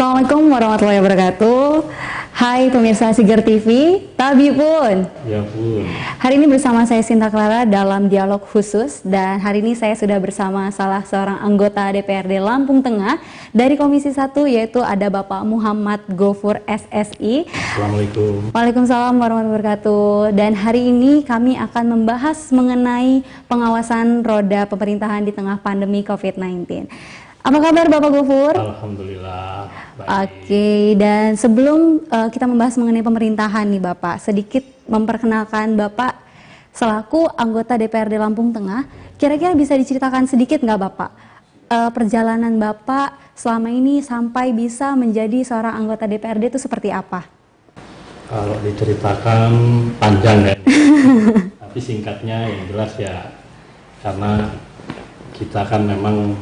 Assalamualaikum warahmatullahi wabarakatuh. Hai pemirsa Sigar TV, Tabi pun. Ya pun. Hari ini bersama saya Sinta Clara dalam dialog khusus, dan hari ini saya sudah bersama salah seorang anggota DPRD Lampung Tengah dari Komisi 1, yaitu ada Bapak Muhammad Gofur SSI. Assalamualaikum. Waalaikumsalam warahmatullahi wabarakatuh. Dan hari ini kami akan membahas mengenai pengawasan roda pemerintahan di tengah pandemi COVID-19. Apa kabar Bapak Gofur? Alhamdulillah. Baik. Oke, dan sebelum kita membahas mengenai pemerintahan nih Bapak, sedikit memperkenalkan Bapak selaku anggota DPRD Lampung Tengah. Kira-kira bisa diceritakan sedikit nggak Bapak perjalanan Bapak selama ini sampai bisa menjadi seorang anggota DPRD itu seperti apa? Kalau diceritakan panjang ya, tapi singkatnya yang jelas ya, karena kita kan memang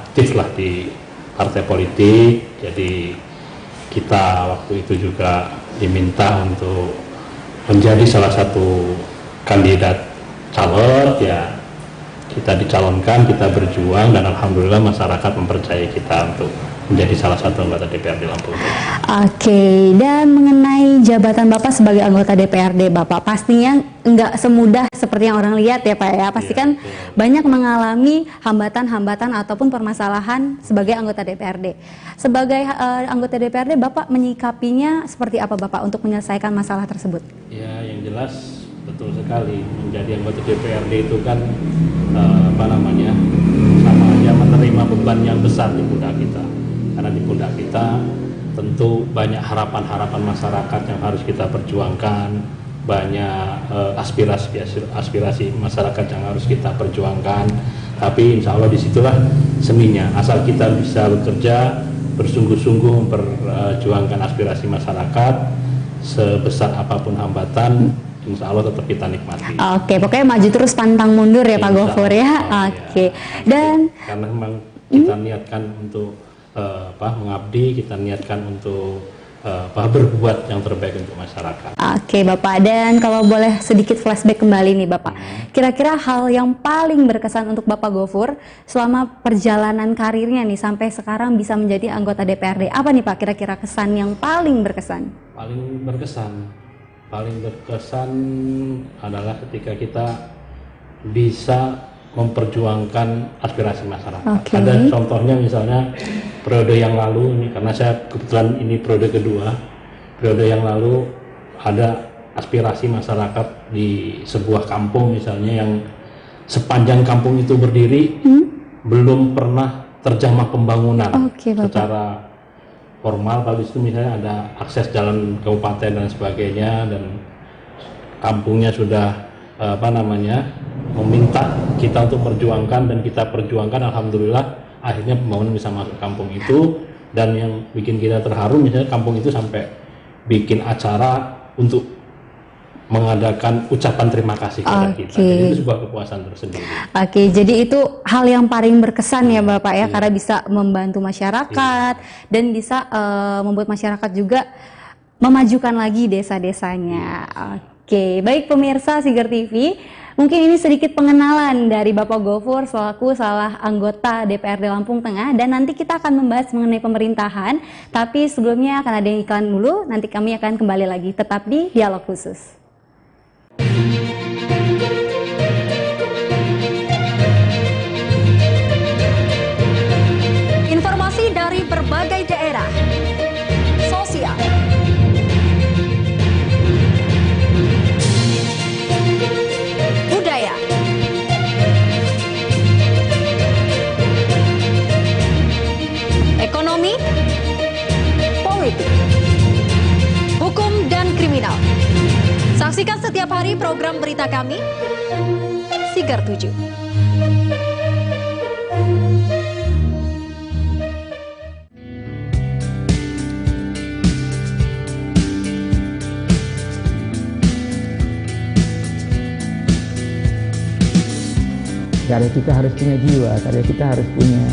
aktif lah di partai politik, jadi kita waktu itu juga diminta untuk menjadi salah satu kandidat calon, ya kita dicalonkan, kita berjuang, dan alhamdulillah masyarakat mempercayai kita untuk menjadi salah satu anggota DPRD Lampung. Oke, dan mengenai jabatan Bapak sebagai anggota DPRD, Bapak pastinya nggak semudah seperti yang orang lihat ya Pak ya. Pasti kan banyak mengalami hambatan-hambatan ataupun permasalahan sebagai anggota DPRD. Sebagai anggota DPRD, Bapak menyikapinya seperti apa Bapak untuk menyelesaikan masalah tersebut? Ya, yang jelas betul sekali, menjadi anggota DPRD itu kan sama aja menerima beban yang besar di pundak kita. Karena di pundak kita tentu banyak harapan-harapan masyarakat yang harus kita perjuangkan, banyak aspirasi masyarakat yang harus kita perjuangkan. Tapi insya Allah disitulah seninya, asal kita bisa bekerja bersungguh-sungguh memperjuangkan aspirasi masyarakat, sebesar apapun hambatan, insya Allah tetap kita nikmati. Oke, pokoknya maju terus pantang mundur ya Pak Gofur ya. Oke. Dan karena memang kita niatkan untuk mengabdi, kita niatkan untuk berbuat yang terbaik untuk masyarakat. Oke Bapak, dan kalau boleh sedikit flashback kembali nih Bapak, kira-kira hal yang paling berkesan untuk Bapak Gofur selama perjalanan karirnya nih sampai sekarang bisa menjadi anggota DPRD, apa nih Pak kira-kira kesan yang paling berkesan? Paling berkesan adalah ketika kita bisa memperjuangkan aspirasi masyarakat. Ada contohnya misalnya periode yang lalu ini, karena saya kebetulan ini periode kedua, periode yang lalu ada aspirasi masyarakat di sebuah kampung misalnya yang sepanjang kampung itu berdiri belum pernah terjamah pembangunan secara formal. Kalau itu misalnya ada akses jalan kabupaten dan sebagainya, dan kampungnya sudah meminta kita untuk perjuangkan, dan kita perjuangkan, alhamdulillah akhirnya pembangunan bisa masuk kampung itu. Dan yang bikin kita terharu misalnya kampung itu sampai bikin acara untuk mengadakan ucapan terima kasih kepada kita. Jadi itu sebuah kepuasan tersendiri. Oke, jadi itu hal yang paling berkesan ya Bapak ya, karena bisa membantu masyarakat dan bisa membuat masyarakat juga memajukan lagi desa-desanya. Oke, baik pemirsa Sigar TV, mungkin ini sedikit pengenalan dari Bapak Gofur selaku salah anggota DPRD Lampung Tengah, dan nanti kita akan membahas mengenai pemerintahan. Tapi sebelumnya akan ada yang iklan dulu, nanti kami akan kembali lagi tetap di dialog khusus. Informasi dari berbagai daerah, sosial, budaya, ekonomi, politik, hukum, dan kriminal. Saksikan setiap hari program berita kami, Sigar 7. Karya kita harus punya jiwa, karya kita harus punya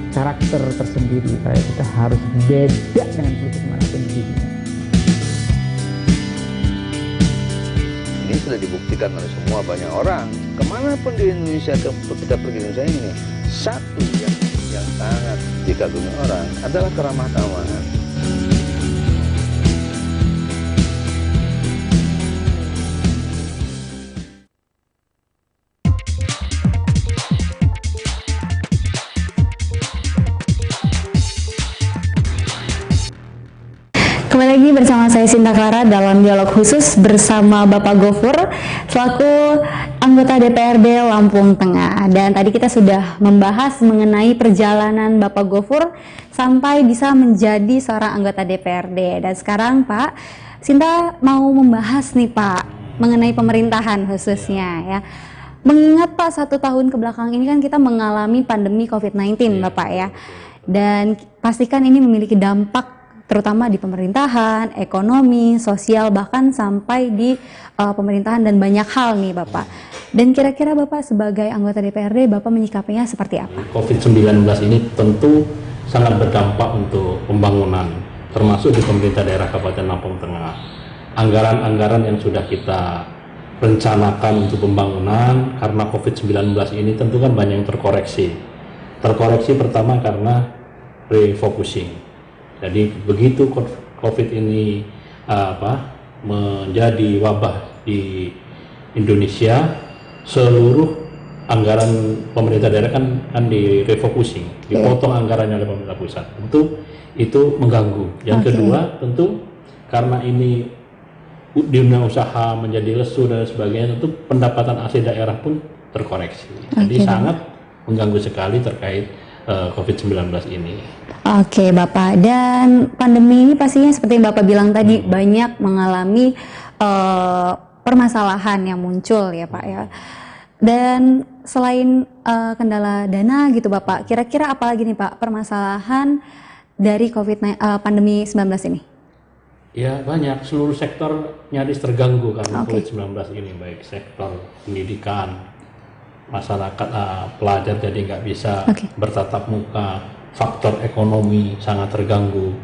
karakter tersendiri, karya kita harus beda dengan politik manapun di dunia. Ini sudah dibuktikan oleh semua banyak orang. Kemanapun di Indonesia, kita pergi Indonesia ini, satu yang yang sangat dikagumi orang adalah keramah tamahan. Kembali lagi bersama saya Sinta Clara dalam dialog khusus bersama Bapak Gofur selaku anggota DPRD Lampung Tengah. Dan tadi kita sudah membahas mengenai perjalanan Bapak Gofur sampai bisa menjadi seorang anggota DPRD. Dan sekarang Pak, Sinta mau membahas nih Pak mengenai pemerintahan khususnya ya. Mengingat Pak 1 tahun kebelakang ini kan kita mengalami pandemi COVID-19 Bapak ya. Dan pastikan ini memiliki dampak terutama di pemerintahan, ekonomi, sosial, bahkan sampai di pemerintahan dan banyak hal nih Bapak. Dan kira-kira Bapak sebagai anggota DPRD, Bapak menyikapinya seperti apa? COVID-19 ini tentu sangat berdampak untuk pembangunan, termasuk di pemerintah daerah Kabupaten Lampung Tengah. Anggaran-anggaran yang sudah kita rencanakan untuk pembangunan karena COVID-19 ini tentu kan banyak yang terkoreksi. Terkoreksi pertama karena refocusing. Jadi begitu COVID ini menjadi wabah di Indonesia, seluruh anggaran pemerintah daerah kan di refocusing, dipotong anggarannya oleh pemerintah pusat. Tentu itu mengganggu. Yang kedua, tentu karena ini dunia usaha menjadi lesu dan sebagainya, tentu pendapatan asli daerah pun terkoreksi. Jadi sangat mengganggu sekali terkait COVID-19 ini. Oke Bapak, dan pandemi ini pastinya seperti yang Bapak bilang tadi banyak mengalami permasalahan yang muncul ya Pak ya. Dan selain kendala dana gitu Bapak, kira-kira apa lagi nih Pak permasalahan dari pandemi 19 ini? Ya banyak, seluruh sektor nyaris terganggu karena COVID-19 ini, baik sektor pendidikan, masyarakat pelajar jadi nggak bisa bertatap muka, faktor ekonomi sangat terganggu,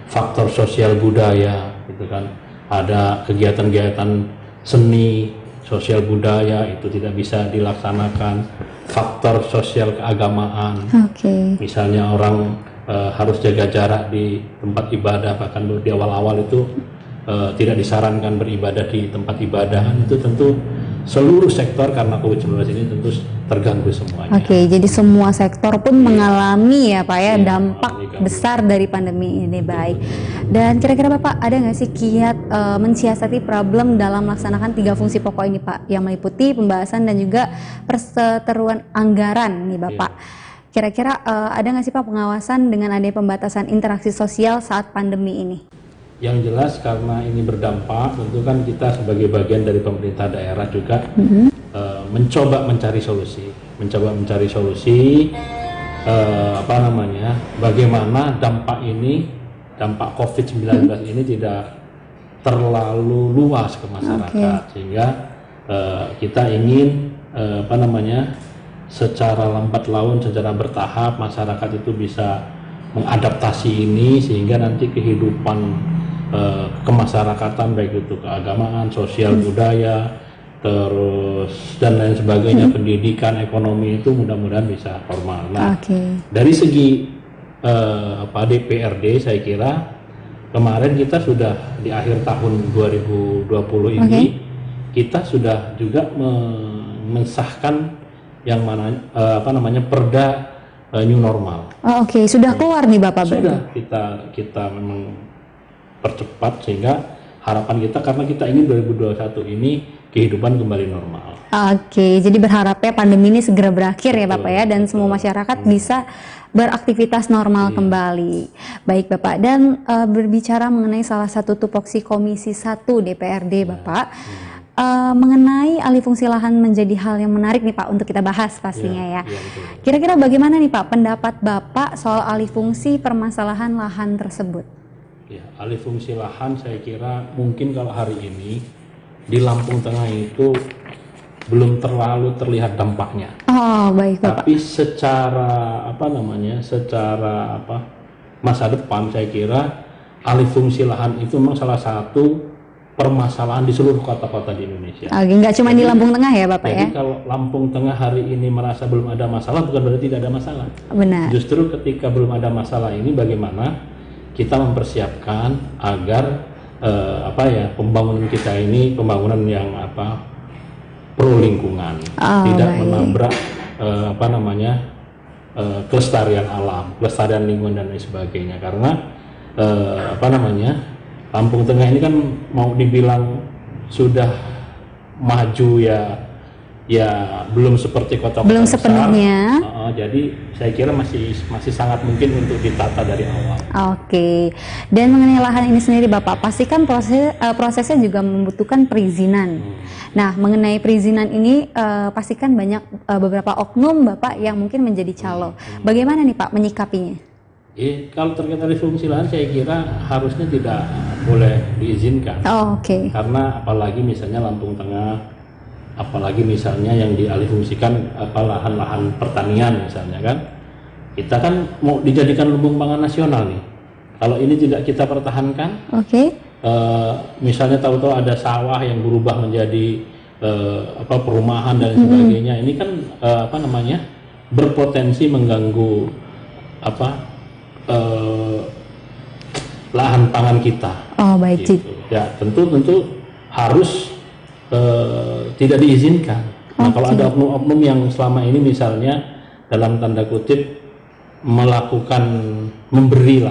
faktor sosial budaya gitu kan, ada kegiatan-kegiatan seni sosial budaya itu tidak bisa dilaksanakan, faktor sosial keagamaan, misalnya orang harus jaga jarak di tempat ibadah, bahkan di awal-awal itu tidak disarankan beribadah di tempat ibadah, itu tentu seluruh sektor karena COVID-19 ini tentu terganggu semuanya. Jadi semua sektor pun mengalami ya Pak ya dampak besar dari pandemi ini. Baik. Dan kira-kira Bapak ada nggak sih kiat mensiasati problem dalam melaksanakan 3 fungsi pokok ini Pak, yang meliputi pembahasan dan juga perseteruan anggaran nih Bapak. Kira-kira ada nggak sih Pak pengawasan dengan adanya pembatasan interaksi sosial saat pandemi ini? Yang jelas karena ini berdampak, tentu kan kita sebagai bagian dari pemerintah daerah juga mencoba mencari solusi, bagaimana dampak COVID-19 ini tidak terlalu luas ke masyarakat, sehingga kita ingin secara lambat laun, secara bertahap masyarakat itu bisa mengadaptasi ini sehingga nanti kehidupan kemasyarakatan baik itu keagamaan, sosial budaya, terus dan lain sebagainya, pendidikan, ekonomi itu mudah-mudahan bisa normal. Nah, dari segi DPRD saya kira kemarin kita sudah di akhir tahun 2020 ini kita sudah juga mensahkan yang Perda New Normal. Sudah keluar nih Bapak? Sudah, kita memang percepat sehingga harapan kita, karena kita ingin 2021 ini kehidupan kembali normal. Jadi berharapnya pandemi ini segera berakhir ya Bapak ya, dan semua masyarakat bisa beraktivitas normal kembali. Baik Bapak, dan berbicara mengenai salah satu tupoksi Komisi 1 DPRD Bapak, mengenai alih fungsi lahan menjadi hal yang menarik nih Pak untuk kita bahas pastinya ya. Kira-kira bagaimana nih Pak pendapat Bapak soal alih fungsi permasalahan lahan tersebut? Ya, alih fungsi lahan saya kira mungkin kalau hari ini di Lampung Tengah itu belum terlalu terlihat dampaknya. Baik Bapak. Tapi secara masa depan saya kira alih fungsi lahan itu memang salah satu permasalahan di seluruh kota-kota di Indonesia. Oke, nggak cuma di Lampung Tengah ya Bapak ya? Jadi kalau Lampung Tengah hari ini merasa belum ada masalah, bukan berarti tidak ada masalah. Benar. Justru ketika belum ada masalah ini, bagaimana kita mempersiapkan agar pembangunan kita ini pembangunan yang pro lingkungan, tidak menabrak kelestarian alam, kelestarian lingkungan dan lain sebagainya. Karena Lampung Tengah ini kan mau dibilang sudah maju ya belum seperti kota-kota belum besar. Sepenuhnya. Jadi saya kira masih sangat mungkin untuk ditata dari awal. Oke. Dan mengenai lahan ini sendiri Bapak, pastikan prosesnya juga membutuhkan perizinan. Nah, mengenai perizinan ini pastikan banyak beberapa oknum Bapak yang mungkin menjadi calo. Bagaimana nih Pak menyikapinya? Kalau terkait dari fungsi lahan, saya kira harusnya tidak boleh diizinkan. Oke. Karena apalagi misalnya Lampung Tengah, apalagi misalnya yang dialihfungsikan lahan-lahan pertanian misalnya kan, kita kan mau dijadikan lumbung pangan nasional nih. Kalau ini tidak kita pertahankan, misalnya tahu-tahu ada sawah yang berubah menjadi perumahan dan sebagainya, ini kan berpotensi mengganggu lahan pangan kita. Oh baik. Gitu. Ya tentu harus tidak diizinkan. Nah kalau ada oknum-oknum yang selama ini misalnya dalam tanda kutip memberi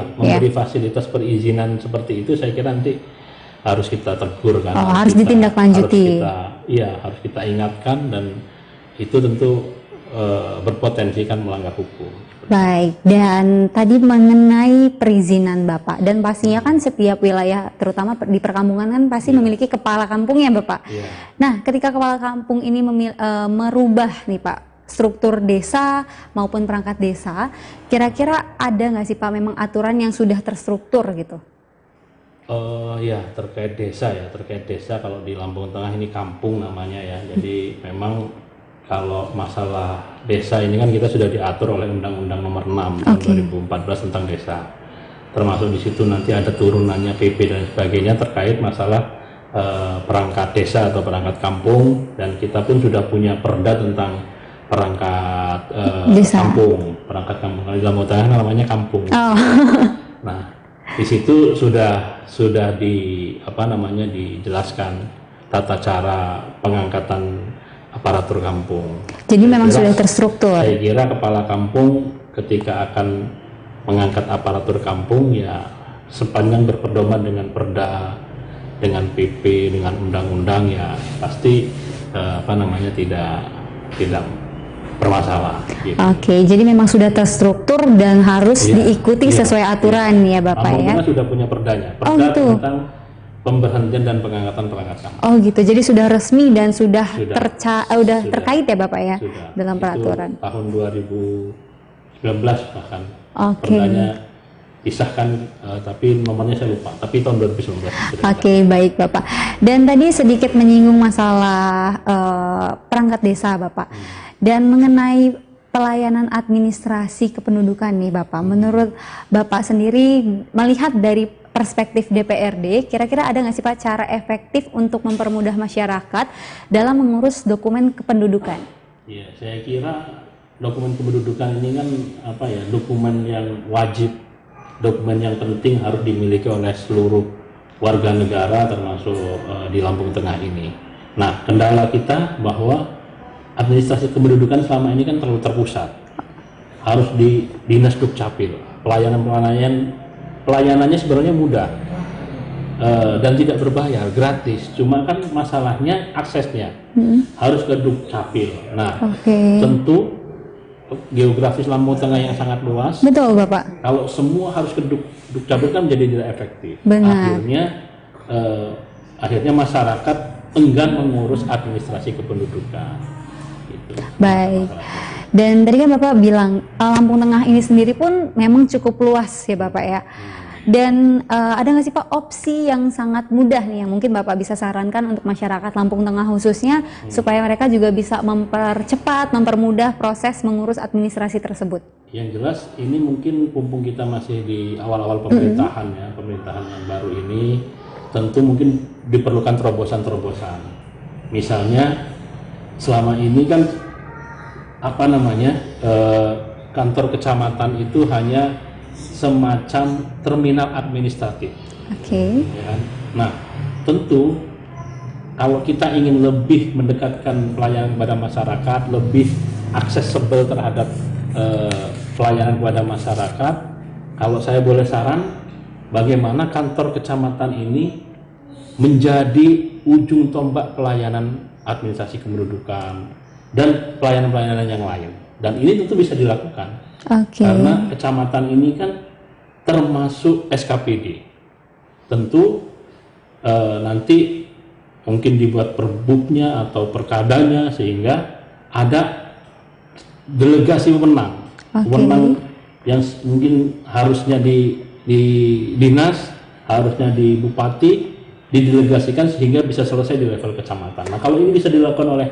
fasilitas perizinan seperti itu, saya kira nanti harus kita tegur kan. Harus ditindaklanjuti. Harus kita ingatkan, dan itu tentu berpotensi kan melanggar hukum. Baik, dan tadi mengenai perizinan Bapak, dan pastinya kan setiap wilayah terutama di perkampungan kan pasti memiliki kepala kampung ya Bapak. Nah, ketika kepala kampung ini merubah nih Pak struktur desa maupun perangkat desa, kira-kira ada nggak sih Pak memang aturan yang sudah terstruktur gitu? Terkait desa kalau di Lampung Tengah ini kampung namanya ya, jadi memang kalau masalah desa ini kan kita sudah diatur oleh Undang-Undang Nomor 6 tahun 2014 tentang desa. Termasuk di situ nanti ada turunannya PP dan sebagainya terkait masalah perangkat desa atau perangkat kampung, dan kita pun sudah punya perda tentang perangkat kampung. Perangkat kampung di Lampung Tengah namanya kampung. Nah, di situ sudah dijelaskan tata cara pengangkatan aparatur kampung. Jadi memang sudah terstruktur. Saya kira kepala kampung ketika akan mengangkat aparatur kampung ya sepanjang berpedoman dengan perda, dengan PP, dengan undang-undang, ya pasti tidak bermasalah. Gitu. Oke, jadi memang sudah terstruktur dan harus diikuti sesuai aturan ya Bapak ya. Sudah punya perdanya, perda tentang pemberhentian dan pengangkatan perangkat kampung. Oh gitu, jadi sudah resmi dan sudah terkait ya Bapak ya dalam peraturan. Tahun 2019 bahkan perdanya disahkan, tapi nomornya saya lupa, tapi tahun 2019. Oke, baik Bapak. Dan tadi sedikit menyinggung masalah perangkat desa Bapak. Dan mengenai pelayanan administrasi kependudukan nih Bapak, menurut Bapak sendiri melihat dari perspektif DPRD, kira-kira ada nggak sih Pak cara efektif untuk mempermudah masyarakat dalam mengurus dokumen kependudukan? Ya, saya kira dokumen kependudukan ini kan dokumen yang wajib, dokumen yang penting harus dimiliki oleh seluruh warga negara termasuk di Lampung Tengah ini. Nah, kendala kita bahwa administrasi kependudukan selama ini kan terlalu terpusat, harus di Dinas Dukcapil. Pelayanannya sebenarnya mudah dan tidak berbayar, gratis. Cuma kan masalahnya aksesnya harus ke Dukcapil. Nah, tentu geografis Lampung Tengah yang sangat luas. Betul Bapak. Kalau semua harus ke Dukcapil kan jadi tidak efektif. Benar. Akhirnya masyarakat enggan mengurus administrasi kependudukan. Gitu. Baik. Dan tadi kan Bapak bilang Lampung Tengah ini sendiri pun memang cukup luas ya Bapak ya. Dan ada nggak sih Pak opsi yang sangat mudah nih yang mungkin Bapak bisa sarankan untuk masyarakat Lampung Tengah khususnya supaya mereka juga bisa mempercepat, mempermudah proses mengurus administrasi tersebut? Yang jelas ini mungkin mumpung kita masih di awal-awal pemerintahan ya, pemerintahan yang baru ini, tentu mungkin diperlukan terobosan-terobosan. Misalnya selama ini kan kantor kecamatan itu hanya semacam terminal administratif. Oke. Ya kan? Nah, tentu kalau kita ingin lebih mendekatkan pelayanan kepada masyarakat, lebih aksesibel terhadap pelayanan kepada masyarakat, kalau saya boleh saran, bagaimana kantor kecamatan ini menjadi ujung tombak pelayanan administrasi kependudukan dan pelayanan-pelayanan yang lain. Dan ini tentu bisa dilakukan. Karena kecamatan ini kan termasuk SKPD. Tentu nanti mungkin dibuat perbuknya atau perkadanya sehingga ada delegasi pemenang. Pemenang yang mungkin harusnya di dinas, harusnya di bupati, didelegasikan sehingga bisa selesai di level kecamatan. Nah, kalau ini bisa dilakukan oleh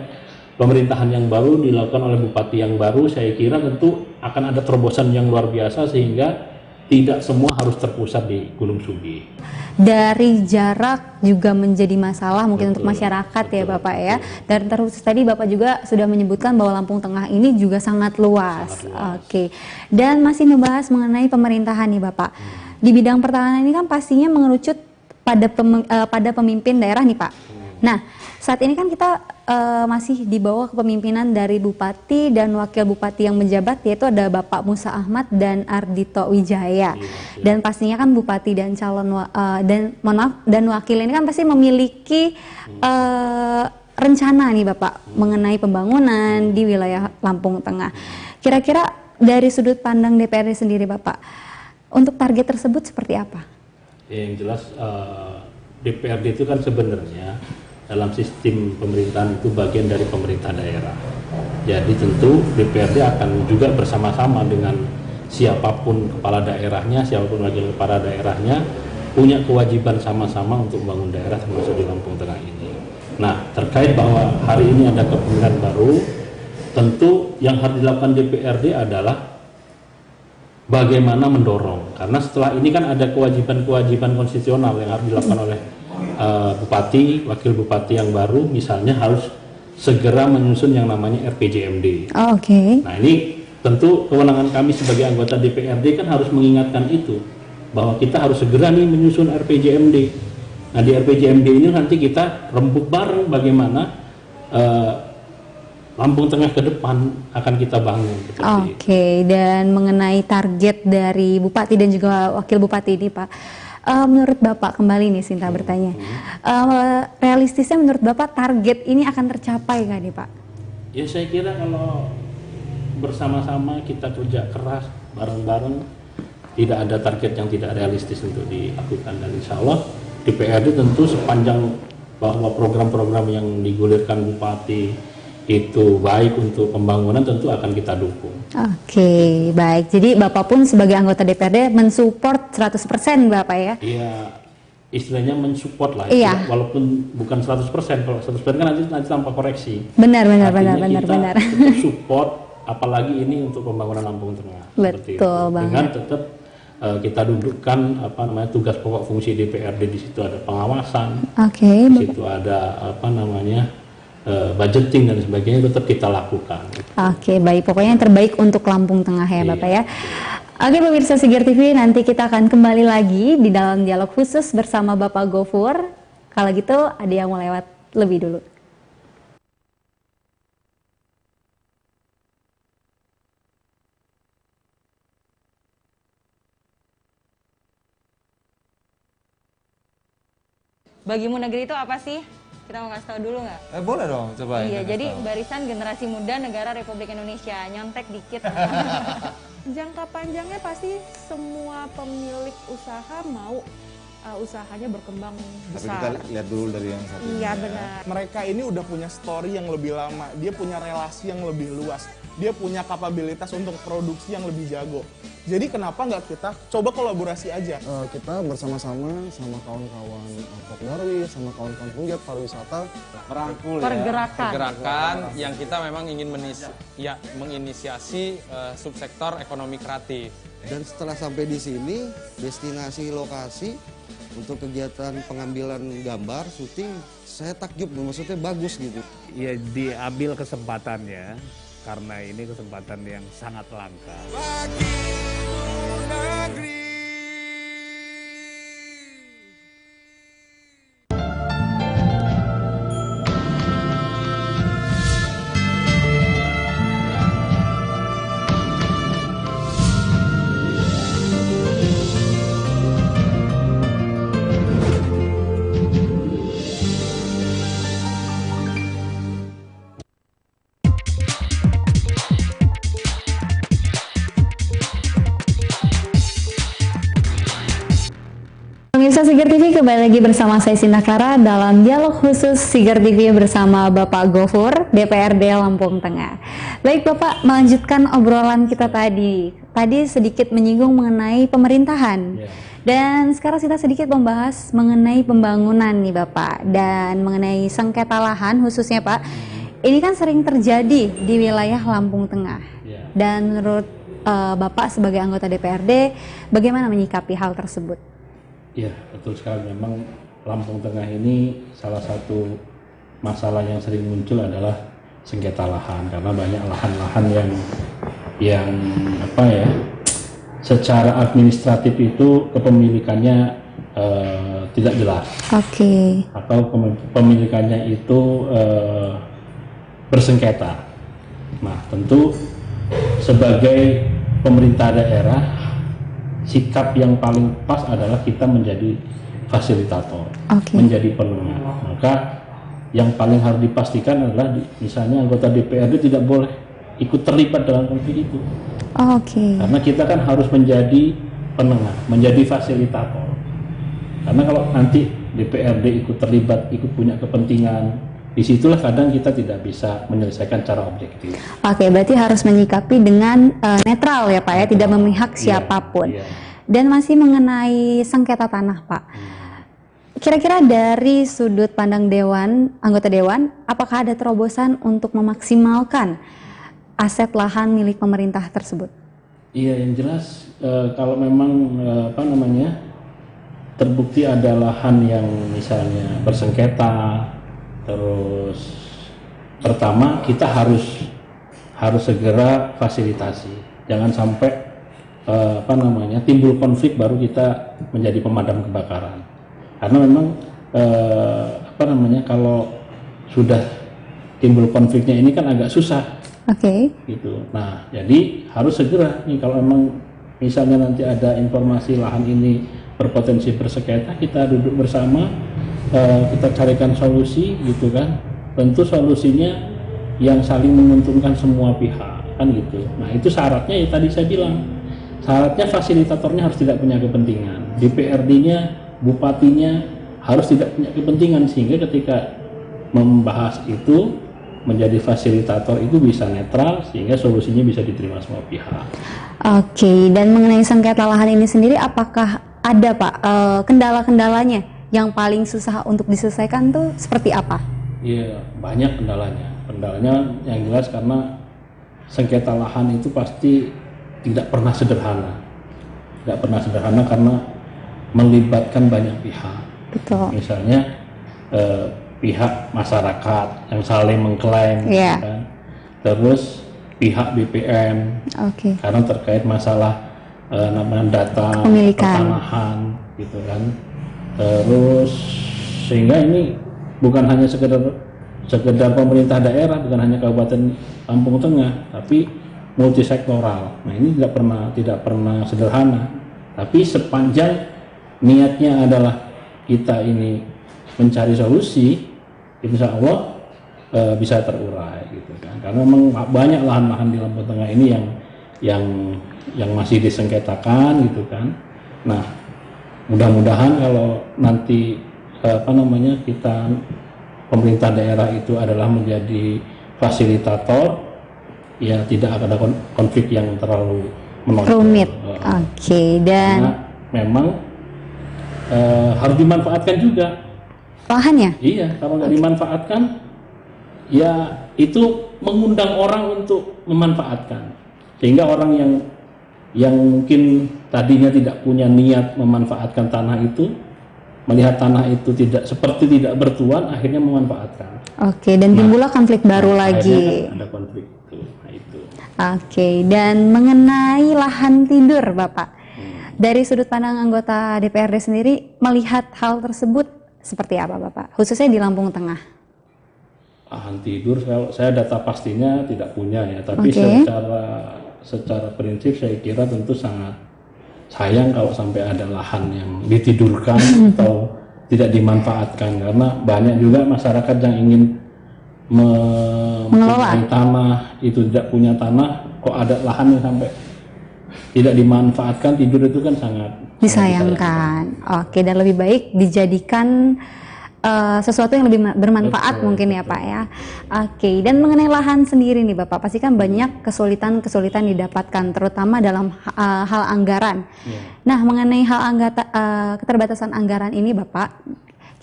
pemerintahan yang baru, dilakukan oleh bupati yang baru, saya kira tentu akan ada terobosan yang luar biasa sehingga tidak semua harus terpusat di Gunung Sugi. Dari jarak juga menjadi masalah mungkin untuk masyarakat ya Bapak ya. Dan terus tadi Bapak juga sudah menyebutkan bahwa Lampung Tengah ini juga sangat luas. Oke. Dan masih membahas mengenai pemerintahan nih Bapak. Di bidang pertahanan ini kan pastinya mengerucut pada pemimpin daerah nih Pak. Nah, saat ini kan kita masih di bawah kepemimpinan dari Bupati dan Wakil Bupati yang menjabat, yaitu ada Bapak Musa Ahmad dan Ardhito Wijaya. Dan pastinya kan Bupati dan dan Wakil ini kan pasti memiliki rencana nih Bapak mengenai pembangunan di wilayah Lampung Tengah. Kira-kira dari sudut pandang DPRD sendiri Bapak, untuk target tersebut seperti apa? Yang jelas DPRD itu kan sebenarnya dalam sistem pemerintahan itu bagian dari pemerintah daerah. Jadi tentu DPRD akan juga bersama-sama dengan siapapun kepala daerahnya, siapapun wakil kepala daerahnya punya kewajiban sama-sama untuk membangun daerah termasuk di Lampung Tengah ini. Nah, terkait bahwa hari ini ada kepemimpinan baru, tentu yang harus dilakukan DPRD adalah bagaimana mendorong, karena setelah ini kan ada kewajiban-kewajiban konstitusional yang harus dilakukan oleh bupati, wakil bupati yang baru, misalnya harus segera menyusun yang namanya RPJMD. Nah, ini tentu kewenangan kami sebagai anggota DPRD kan harus mengingatkan itu, bahwa kita harus segera nih menyusun RPJMD. Nah, di RPJMD ini nanti kita rembuk bareng bagaimana Lampung Tengah ke depan akan kita bangun. Dan mengenai target dari Bupati dan juga Wakil Bupati ini Pak, menurut Bapak, kembali nih Sinta bertanya, realistisnya menurut Bapak target ini akan tercapai nggak nih Pak? Ya, saya kira kalau bersama-sama kita kerja keras bareng-bareng, tidak ada target yang tidak realistis untuk dilakukan. Dan insya Allah DPRD tentu sepanjang bahwa program-program yang digulirkan Bupati itu baik untuk pembangunan tentu akan kita dukung. Baik. Jadi Bapak pun sebagai anggota DPRD mensupport 100% Bapak ya? Iya, istilahnya mensupport lah. Iya. Walaupun bukan 100%, kalau 100% kan nanti tanpa koreksi. Benar. Kita support, apalagi ini untuk pembangunan Lampung Tengah. Betul banget. Dengan tetap kita dudukkan tugas pokok fungsi DPRD, di situ ada pengawasan, di situ ada budgeting dan sebagainya, tetap kita lakukan. Baik, pokoknya yang terbaik untuk Lampung Tengah ya Bapak ya. Pemirsa Sigar TV, nanti kita akan kembali lagi di dalam dialog khusus bersama Bapak Gofur. Kalau gitu ada yang mau lewat lebih dulu. Bagimu negeri itu apa sih? Kita mau kasih tahu dulu nggak? Boleh dong, coba. Iya, jadi Barisan Generasi Muda Negara Republik Indonesia, nyontek dikit. Jangka panjangnya pasti semua pemilik usaha mau usahanya berkembang besar. Tapi kita lihat dulu dari yang satu. Iya, benar. Mereka ini udah punya story yang lebih lama, dia punya relasi yang lebih luas, dia punya kapabilitas untuk produksi yang lebih jago. Jadi kenapa nggak kita coba kolaborasi aja? Kita bersama-sama sama kawan-kawan Pok Darwis, sama kawan-kawan penggiat pariwisata merangkul pergerakan yang kita memang ingin menginisiasi subsektor ekonomi kreatif. Dan setelah sampai di sini, destinasi lokasi Untuk kegiatan pengambilan gambar, syuting, saya takjub, maksudnya bagus gitu. Ya diambil kesempatannya, karena ini kesempatan yang sangat langka. Pemirsa Sigar TV, kembali lagi bersama saya Sinta Clara dalam dialog khusus Sigar TV bersama Bapak Gofur, DPRD Lampung Tengah. Baik Bapak, melanjutkan obrolan kita tadi. Tadi sedikit menyinggung mengenai pemerintahan. Dan sekarang kita sedikit membahas mengenai pembangunan nih Bapak. Dan mengenai sengketa lahan khususnya Pak. Ini kan sering terjadi di wilayah Lampung Tengah. Dan menurut Bapak sebagai anggota DPRD, bagaimana menyikapi hal tersebut? Ya, betul sekali. Memang Lampung Tengah ini salah satu masalah yang sering muncul adalah sengketa lahan, karena banyak lahan-lahan yang apa ya, secara administratif itu kepemilikannya tidak jelas. Oke. Atau kepemilikannya itu bersengketa. Nah, tentu sebagai pemerintah daerah, sikap yang paling pas adalah kita menjadi fasilitator, menjadi penengah. Maka yang paling harus dipastikan adalah misalnya anggota DPRD tidak boleh ikut terlibat dalam konflik itu. Karena kita kan harus menjadi penengah, menjadi fasilitator. Karena kalau nanti DPRD ikut terlibat, ikut punya kepentingan, disitulah kadang kita tidak bisa menyelesaikan secara objektif. Berarti harus menyikapi dengan netral ya Pak, ya, tidak memihak siapapun. Dan masih mengenai sengketa tanah Pak, kira-kira dari sudut pandang anggota Dewan, apakah ada terobosan untuk memaksimalkan aset lahan milik pemerintah tersebut? Iya, yang jelas kalau memang terbukti ada lahan yang misalnya bersengketa, terus pertama kita harus segera fasilitasi, jangan sampai timbul konflik baru kita menjadi pemadam kebakaran. Karena memang kalau sudah timbul konfliknya ini kan agak susah. Gitu. Nah, jadi harus segera nih, kalau memang misalnya nanti ada informasi lahan ini berpotensi bersengketa, kita duduk bersama, kita carikan solusi gitu kan. Tentu solusinya yang saling menguntungkan semua pihak kan gitu. Nah, itu syaratnya ya tadi saya bilang. Syaratnya fasilitatornya harus tidak punya kepentingan, DPRD-nya, bupatinya harus tidak punya kepentingan, sehingga ketika membahas itu menjadi fasilitator itu bisa netral, sehingga solusinya bisa diterima semua pihak. Dan mengenai sengketa lahan ini sendiri, apakah ada Pak kendala-kendalanya yang paling susah untuk diselesaikan tuh seperti apa? Iya, banyak kendalanya. Kendalanya yang jelas karena sengketa lahan itu pasti tidak pernah sederhana. Tidak pernah sederhana karena melibatkan banyak pihak. Betul. Misalnya pihak masyarakat yang saling mengklaim, kan? Terus pihak BPM, karena terkait masalah data pertanahan, gitu kan. Terus sehingga ini bukan hanya sekedar pemerintah daerah, bukan hanya Kabupaten Lampung Tengah, tapi multisektoral. Nah, ini tidak pernah sederhana. Tapi sepanjang niatnya adalah kita ini mencari solusi, insya Allah bisa terurai gitu kan. Karena memang banyak lahan-lahan di Lampung Tengah ini yang masih disengketakan gitu kan. Nah, mudah-mudahan kalau nanti kita pemerintah daerah itu adalah menjadi fasilitator, ya tidak akan ada konflik yang terlalu rumit. Dan karena memang harus dimanfaatkan juga lahannya. Iya, kalau nggak dimanfaatkan, ya itu mengundang orang untuk memanfaatkan, sehingga orang yang mungkin tadinya tidak punya niat memanfaatkan tanah itu, melihat tanah itu tidak bertuan, akhirnya memanfaatkan. Oke, dan timbullah konflik baru lagi. Kan ada konflik itu. Nah, itu. Oke, dan mengenai lahan tidur, Bapak, dari sudut pandang anggota DPRD sendiri melihat hal tersebut seperti apa, Bapak? Khususnya di Lampung Tengah. Lahan tidur, saya data pastinya tidak punya ya, tapi secara prinsip saya kira tentu sangat sayang kalau sampai ada lahan yang ditidurkan atau tidak dimanfaatkan, karena banyak juga masyarakat yang ingin mengelola tanah itu tidak punya tanah, kok ada lahan yang sampai tidak dimanfaatkan, tidur itu kan sangat disayangkan. Oke, dan lebih baik dijadikan sesuatu yang lebih bermanfaat mungkin ya Pak ya. Oke, dan mengenai lahan sendiri nih Bapak, pasti kan banyak kesulitan didapatkan, terutama dalam hal anggaran. Nah, mengenai hal keterbatasan anggaran ini Bapak,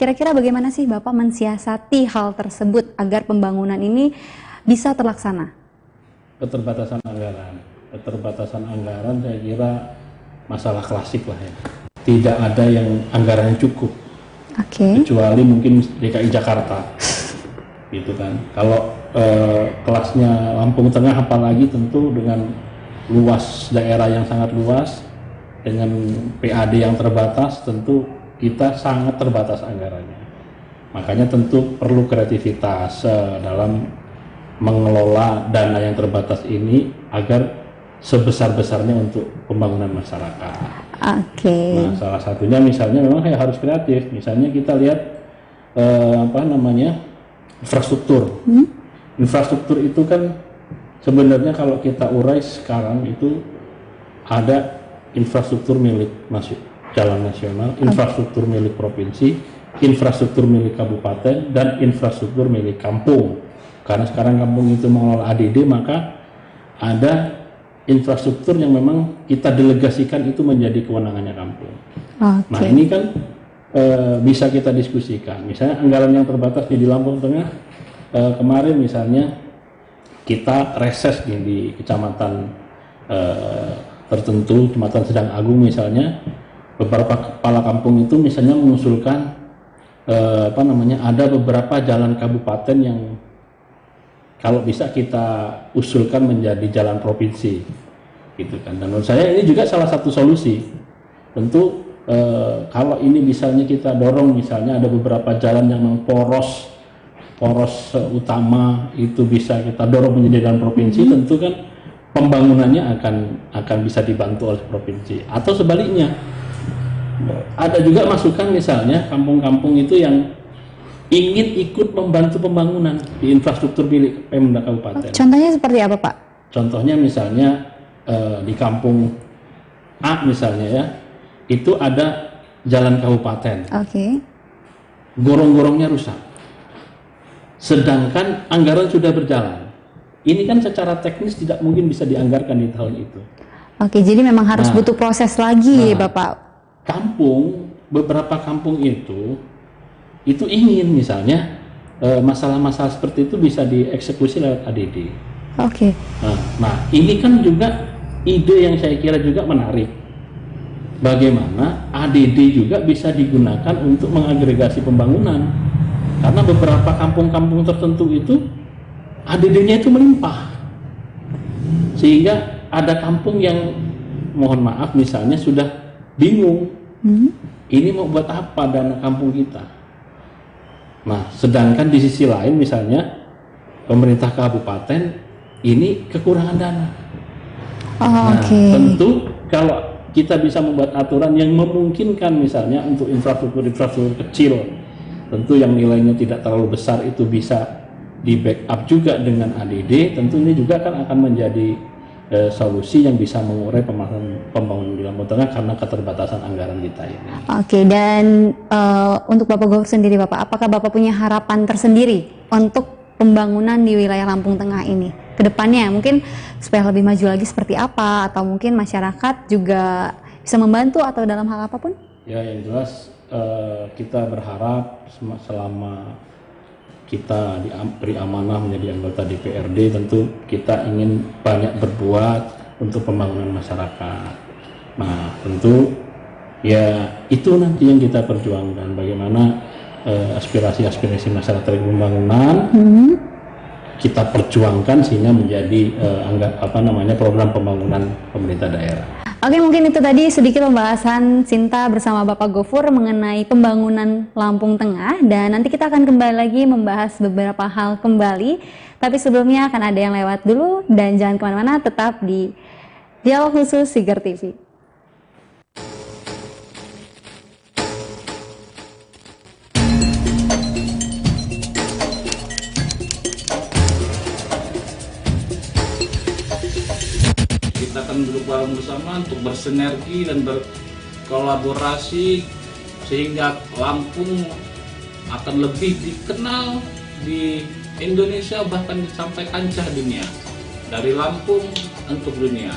kira-kira bagaimana sih Bapak mensiasati hal tersebut agar pembangunan ini bisa terlaksana? Keterbatasan anggaran saya kira masalah klasik lah ya. Tidak ada yang anggarannya cukup. Kecuali mungkin DKI Jakarta, gitu kan. Kalau kelasnya Lampung Tengah, apalagi tentu dengan luas daerah yang sangat luas, dengan PAD yang terbatas, tentu kita sangat terbatas anggarannya. Makanya tentu perlu kreativitas dalam mengelola dana yang terbatas ini agar sebesar-besarnya untuk pembangunan masyarakat. Nah, salah satunya misalnya memang harus kreatif. Misalnya kita lihat infrastruktur. Infrastruktur itu kan sebenarnya kalau kita urai sekarang itu ada infrastruktur milik jalan nasional, infrastruktur milik provinsi, infrastruktur milik kabupaten, dan infrastruktur milik kampung. Karena sekarang kampung itu mengelola ADD, maka ada infrastruktur yang memang kita delegasikan itu menjadi kewenangannya kampung. Nah, ini kan bisa kita diskusikan. Misalnya anggaran yang terbatas di Lampung Tengah, kemarin misalnya kita reses di kecamatan tertentu, Kecamatan Sedang Agung misalnya, beberapa kepala kampung itu misalnya mengusulkan ada beberapa jalan kabupaten yang kalau bisa kita usulkan menjadi jalan provinsi, gitu kan. Dan menurut saya ini juga salah satu solusi. Tentu kalau ini misalnya kita dorong, misalnya ada beberapa jalan yang poros utama itu bisa kita dorong menjadi jalan provinsi, tentu kan pembangunannya akan bisa dibantu oleh provinsi. Atau sebaliknya, ada juga masukan misalnya kampung-kampung itu yang ingin ikut membantu pembangunan di infrastruktur milik Pemda Kabupaten. Contohnya seperti apa Pak? Contohnya misalnya di kampung A misalnya ya, itu ada jalan kabupaten. Gorong-gorongnya rusak. Sedangkan anggaran sudah berjalan. Ini kan secara teknis tidak mungkin bisa dianggarkan di tahun itu. Jadi memang harus butuh proses lagi, Bapak. Beberapa kampung itu ingin misalnya masalah-masalah seperti itu bisa dieksekusi lewat ADD. Nah, ini kan juga ide yang saya kira juga menarik. Bagaimana ADD juga bisa digunakan untuk mengagregasi pembangunan. Karena beberapa kampung-kampung tertentu itu ADD-nya itu melimpah. Sehingga ada kampung yang mohon maaf misalnya sudah bingung. Ini mau buat apa dana kampung kita? Nah, sedangkan di sisi lain misalnya pemerintah kabupaten ini kekurangan dana. Tentu kalau kita bisa membuat aturan yang memungkinkan misalnya untuk infrastruktur kecil, tentu yang nilainya tidak terlalu besar itu bisa di backup juga dengan ADD, tentu ini juga akan menjadi solusi yang bisa mengurai pembangunan di Lampung Tengah karena keterbatasan anggaran kita ini. Dan untuk Bapak Gofur sendiri Bapak, apakah Bapak punya harapan tersendiri untuk pembangunan di wilayah Lampung Tengah ini ke depannya? Mungkin supaya lebih maju lagi seperti apa, atau mungkin masyarakat juga bisa membantu atau dalam hal apapun? Ya, yang jelas kita berharap selama kita diberi amanah menjadi anggota DPRD, tentu kita ingin banyak berbuat untuk pembangunan masyarakat. Nah, tentu Ya itu nanti yang kita perjuangkan, bagaimana aspirasi-aspirasi masyarakat pembangunan kita perjuangkan sehingga menjadi program pembangunan pemerintah daerah. Oke, mungkin itu tadi sedikit pembahasan Sinta bersama Bapak Gofur mengenai pembangunan Lampung Tengah, dan nanti kita akan kembali lagi membahas beberapa hal kembali. Tapi sebelumnya akan ada yang lewat dulu, dan jangan kemana-mana, tetap di Dialog Khusus Siger TV. Kita akan duduk bareng bersama untuk bersinergi dan berkolaborasi sehingga Lampung akan lebih dikenal di Indonesia, bahkan sampai kancah dunia. Dari Lampung untuk dunia.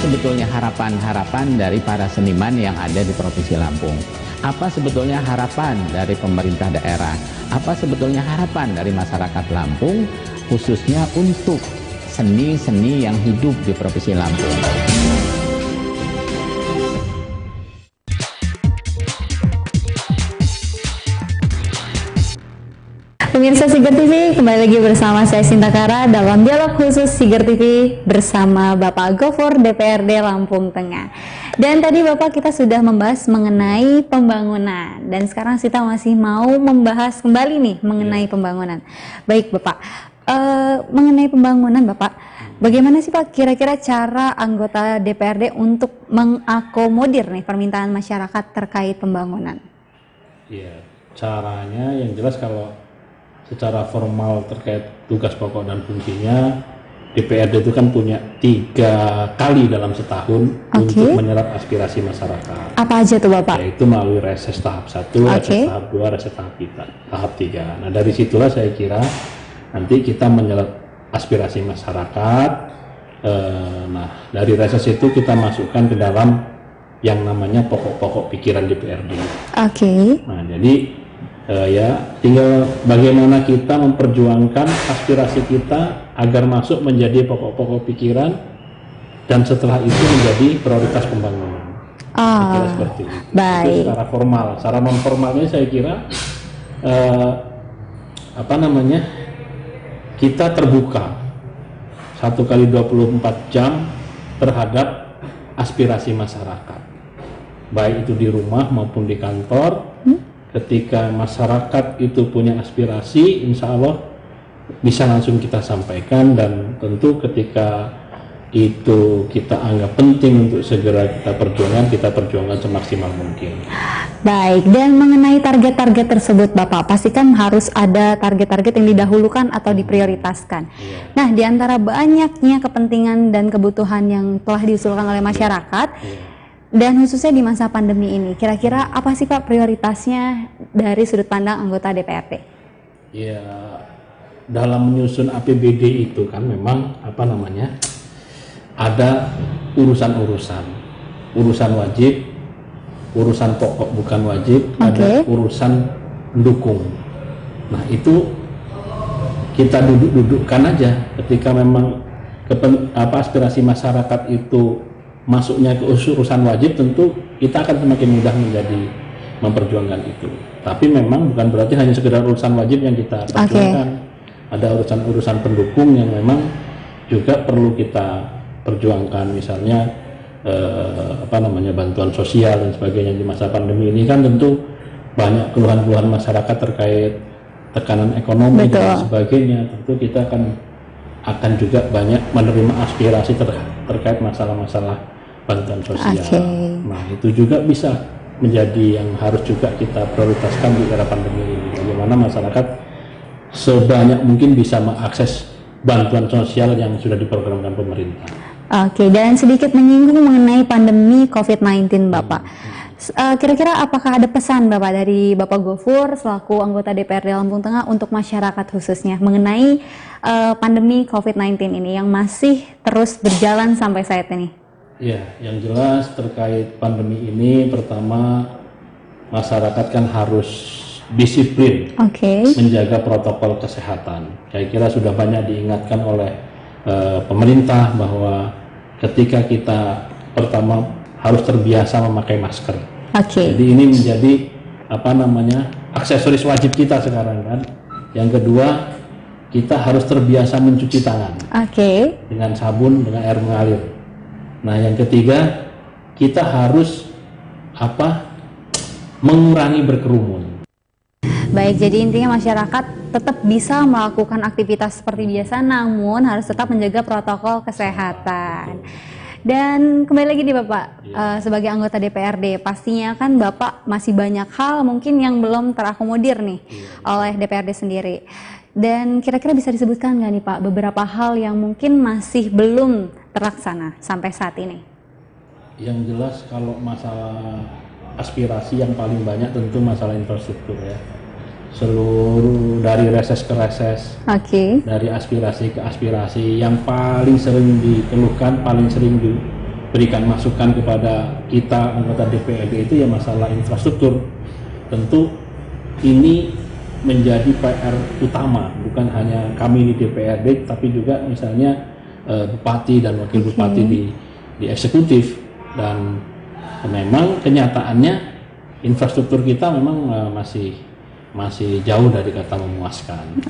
Sebetulnya harapan-harapan dari para seniman yang ada di Provinsi Lampung? Apa sebetulnya harapan dari pemerintah daerah? Apa sebetulnya harapan dari masyarakat Lampung, khususnya untuk seni-seni yang hidup di Provinsi Lampung? Pemirsa Siger TV, kembali lagi bersama saya Sinta Kara dalam Dialog Khusus Siger TV bersama Bapak Gofur DPRD Lampung Tengah. Dan tadi Bapak kita sudah membahas mengenai pembangunan, dan sekarang Sinta masih mau membahas kembali nih mengenai pembangunan. Baik Bapak, mengenai pembangunan Bapak, bagaimana sih Pak kira-kira cara anggota DPRD untuk mengakomodir nih permintaan masyarakat terkait pembangunan? Iya, caranya yang jelas kalau secara formal terkait tugas pokok dan fungsinya, DPRD itu kan punya 3 kali dalam setahun untuk menyerap aspirasi masyarakat. Apa aja tuh Bapak? Yaitu melalui reses tahap 1, reses tahap 2, reses tahap 3. Nah dari situlah saya kira nanti kita menyerap aspirasi masyarakat. Nah dari reses itu kita masukkan ke dalam yang namanya pokok-pokok pikiran DPRD. Nah jadi tinggal bagaimana kita memperjuangkan aspirasi kita agar masuk menjadi pokok-pokok pikiran, dan setelah itu menjadi prioritas pembangunan. Kira seperti itu. Itu secara formal. Secara non formalnya saya kira kita terbuka 1x24 jam terhadap aspirasi masyarakat, baik itu di rumah maupun di kantor. Ketika masyarakat itu punya aspirasi, insya Allah bisa langsung kita sampaikan, dan tentu ketika itu kita anggap penting untuk segera kita perjuangkan semaksimal mungkin. Baik, dan mengenai target-target tersebut Bapak, pastikan harus ada target-target yang didahulukan atau diprioritaskan. Nah, di antara banyaknya kepentingan dan kebutuhan yang telah diusulkan oleh masyarakat, dan khususnya di masa pandemi ini, kira-kira apa sih Pak prioritasnya dari sudut pandang anggota DPRD? Ya, dalam menyusun APBD itu kan memang ada urusan wajib, urusan pokok bukan wajib, ada urusan pendukung. Nah itu kita duduk-dudukkan aja. Ketika memang aspirasi masyarakat itu masuknya ke urusan wajib, tentu kita akan semakin mudah memperjuangkan itu. Tapi memang bukan berarti hanya sekedar urusan wajib yang kita perjuangkan. Ada urusan pendukung yang memang juga perlu kita perjuangkan, misalnya bantuan sosial dan sebagainya. Di masa pandemi ini kan tentu banyak keluhan-keluhan masyarakat terkait tekanan ekonomi dan sebagainya. Tentu kita akan juga banyak menerima aspirasi terkait masalah-masalah bantuan sosial. Nah itu juga bisa menjadi yang harus juga kita prioritaskan di era pandemi ini. Bagaimana masyarakat sebanyak mungkin bisa mengakses bantuan sosial yang sudah diprogramkan pemerintah. Dan sedikit menyinggung mengenai pandemi COVID-19 Bapak. Kira-kira apakah ada pesan Bapak dari Bapak Gofur selaku anggota DPRD Lampung Tengah untuk masyarakat khususnya mengenai pandemi COVID-19 ini yang masih terus berjalan sampai saat ini? Ya, yang jelas terkait pandemi ini, pertama masyarakat kan harus disiplin menjaga protokol kesehatan. Saya kira sudah banyak diingatkan oleh pemerintah bahwa ketika kita pertama harus terbiasa memakai masker. Jadi ini menjadi aksesoris wajib kita sekarang kan. Yang kedua, kita harus terbiasa mencuci tangan dengan sabun, dengan air mengalir. Nah, yang ketiga, kita harus mengurangi berkerumun. Baik, jadi intinya masyarakat tetap bisa melakukan aktivitas seperti biasa, namun harus tetap menjaga protokol kesehatan. Dan kembali lagi nih Bapak, sebagai anggota DPRD, pastinya kan Bapak masih banyak hal mungkin yang belum terakomodir nih oleh DPRD sendiri. Dan kira-kira bisa disebutkan nggak nih Pak, beberapa hal yang mungkin masih belum terlaksana sampai saat ini? Yang jelas kalau masalah aspirasi yang paling banyak tentu masalah infrastruktur ya. Seluruh dari reses ke reses, dari aspirasi ke aspirasi, yang paling sering dikeluhkan, paling sering diberikan masukan kepada kita anggota DPRD itu ya masalah infrastruktur. Tentu ini menjadi PR utama, bukan hanya kami di DPRD, tapi juga misalnya bupati dan wakil bupati di eksekutif. Dan memang kenyataannya infrastruktur kita memang masih jauh dari kata memuaskan.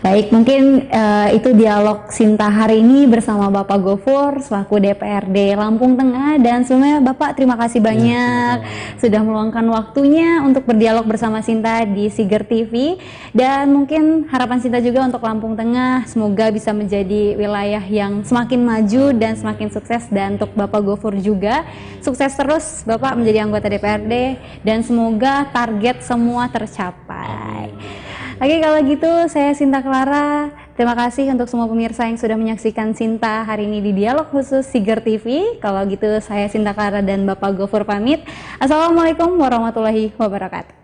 Baik, mungkin itu dialog Sinta hari ini bersama Bapak Gofur selaku DPRD Lampung Tengah. Dan sebelumnya Bapak terima kasih banyak sudah meluangkan waktunya untuk berdialog bersama Sinta di Siger TV. Dan mungkin harapan Sinta juga untuk Lampung Tengah semoga bisa menjadi wilayah yang semakin maju dan semakin sukses. Dan untuk Bapak Gofur juga sukses terus Bapak menjadi anggota DPRD, dan semoga target semua tercapai. Oke, kalau gitu saya Sinta Clara. Terima kasih untuk semua pemirsa yang sudah menyaksikan Sinta hari ini di Dialog Khusus Siger TV. Kalau gitu saya Sinta Clara dan Bapak Gofur pamit. Assalamualaikum warahmatullahi wabarakatuh.